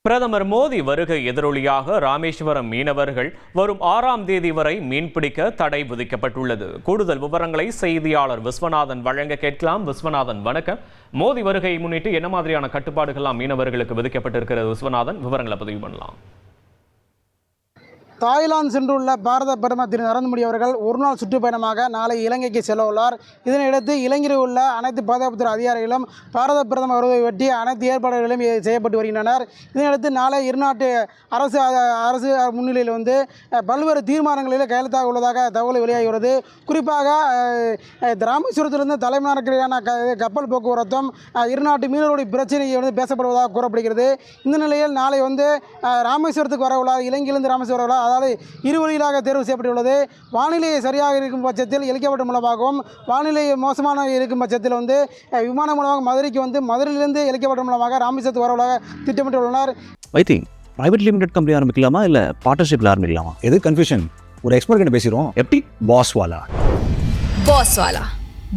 பிரதமர் மோடி வருகை எதிரொலியாக ராமேஸ்வரம் மீனவர்கள் வரும் 6ஆம் தேதி வரை மீன்பிடிக்க தடை விதிக்கப்பட்டுள்ளது. கூடுதல் விவரங்களை செய்தியாளர் விஸ்வநாதன் வழங்க கேட்கலாம். விஸ்வநாதன், வணக்கம். மோடி வருகையை முன்னிட்டு என்ன மாதிரியான கட்டுப்பாடுகள்லாம் மீனவர்களுக்கு விதிக்கப்பட்டிருக்கிறது? விஸ்வநாதன், விவரங்களை பதிவு பண்ணலாம். தாய்லாந்து சென்றுள்ள பாரத பிரதமர் திரு நரேந்திர மோடி அவர்கள் ஒருநாள் சுற்றுப்பயணமாக நாளை இலங்கைக்கு செல்ல உள்ளார். இதனையடுத்து இலங்கையில் உள்ள அனைத்து பாதுகாப்புத்துறை அதிகாரிகளும் பாரத பிரதமர் வருவதை ஒட்டி அனைத்து ஏற்பாடுகளும் செய்யப்பட்டு வருகின்றனர். இதனையடுத்து நாளை இருநாட்டு அரசு முன்னிலையில் பல்வேறு தீர்மானங்களில் கையெழுத்தாக உள்ளதாக தகவல் வெளியாகிறது. குறிப்பாக ராமேஸ்வரத்திலிருந்து தலைநகருக்கான கப்பல் போக்குவரத்தும் இருநாட்டு மீனவர்களுடைய பிரச்சனையை பேசப்படுவதாக கூறப்படுகிறது. இந்த நிலையில் நாளை ராமேஸ்வரத்துக்கு வர உள்ளார். இலங்கையிலிருந்து ராமேஸ்வரம் வர அதாவது இருவழியாக தேர்வு செய்யப்பட்டுள்ளது. வானிலை சரியாக இருக்கும் பட்சத்தில் ஹெலிகாப்டர் மூலமாகவும், வானிலை மோசமான இருக்கும் பட்சத்தில் விமானம் மூலமாக மதுரைக்கு மதுரையிலிருந்து ஹெலிகாப்டர் மூலமாக ராமேஸ்வரத்துக்கு வரவதாக திட்டமிட்டுள்ளனர். பிரைவேட் லிமிடெட் கம்பெனி ஆரம்பிக்கலாமா இல்லை பார்ட்னர்ஷிப்பில் ஆரம்பிக்கலாமா? எது கன்ஃபியூஷன்? ஒரு எக்ஸ்பர்ட் கிட்ட பேசிடுவோம். எப்படி? பாஸ்வாலா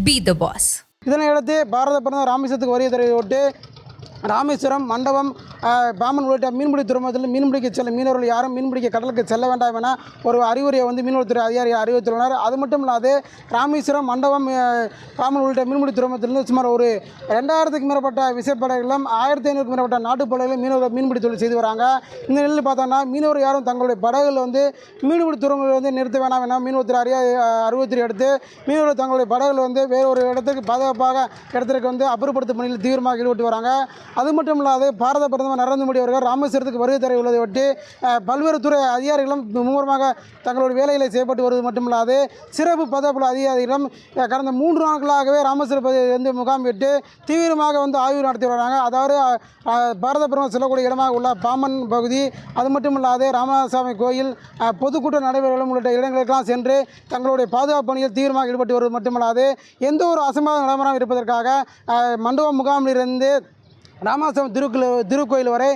பி த பாஸ். இதனையடுத்து பாரத பிரதமர் ராமேஸ்வரத்துக்கு வருகை தருவதையொட்டி ராமேஸ்வரம், மண்டபம், பாம்பன் உள்ளிட்ட மீன்பிடி துறைமுகத்தில் மீன்பிடிக்க செல்ல மீனவர்கள் யாரும் மீன்பிடிக்க கடலுக்கு செல்ல வேண்டாம் என ஒரு அறிவுரையை மீன்வளத்துறை அதிகாரிகள் அறிவித்துள்ளனர். அது மட்டும் இல்லாது ராமேஸ்வரம், மண்டபம், பாம்பன் உள்ளிட்ட மீன்பிடி துறைமுகத்திலிருந்து சுமார் ஒரு 2000க்கும் மேற்பட்ட விசைப்படகுகளும் 1500க்கும் மேற்பட்ட நாட்டுப்படகுகளும் மீனவர்கள் மீன்பிடி தொழில் செய்து வராங்க. இந்த நிலையில் பார்த்தோம்னா மீனவர் யாரும் தங்களுடைய படகுகள் மீன்பிடி துறைமுகங்கள் நிறுத்த வேண்டாம் என மீன்வளத்துறை அறிவுறுத்தி எடுத்து மீனவர்கள் தங்களுடைய படகுகள் வேறு ஒரு இடத்துக்கு பாதுகாப்பாக இடத்திற்கு அப்புறப்படுத்தும் பணியில் தீவிரமாக ஈடுபட்டு வராங்க. அது மட்டும் இல்லாது பாரத பிரதமர் நரேந்திர மோடி அவர்கள் ராமேஸ்வரத்துக்கு வருகை தர உள்ளதை ஒட்டி பல்வேறு துறை அதிகாரிகளும் மும்முரமாக தங்களுடைய வேலைகளை செய்யப்பட்டு வருவது மட்டுமில்லாது சிறப்பு பாதுகாப்பு அதிகாரிகளும் கடந்த 3 நாட்களாகவே ராமேஸ்வரம் முகாம் விட்டு தீவிரமாக ஆய்வு நடத்தி வராங்க. அதாவது பாரத பிரதமர் செல்லக்கூடிய இடமாக உள்ள பாம்பன் பகுதி, அது மட்டும் இல்லாது ராமசாமி கோயில், பொதுக்கூட்ட நடைபெறும் உள்ளிட்ட இடங்களுக்கெல்லாம் சென்று தங்களுடைய பாதுகாப்பு பணியில் தீவிரமாக ஈடுபட்டு வருவது மட்டுமல்லாது எந்த ஒரு அசம்பாவித நிலவரம் இருப்பதற்காக மண்டபம் முகாமிலிருந்து ராமேஸ்வரம் திருக்கோயில் வரை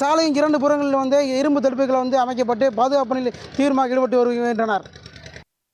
சாலையின் 2 புறங்களில் இரும்பு தடுப்புகள் அமைக்கப்பட்டு பாதுகாப்பு பணியில் தீவிரமாக ஈடுபட்டு வருகின்றனர்.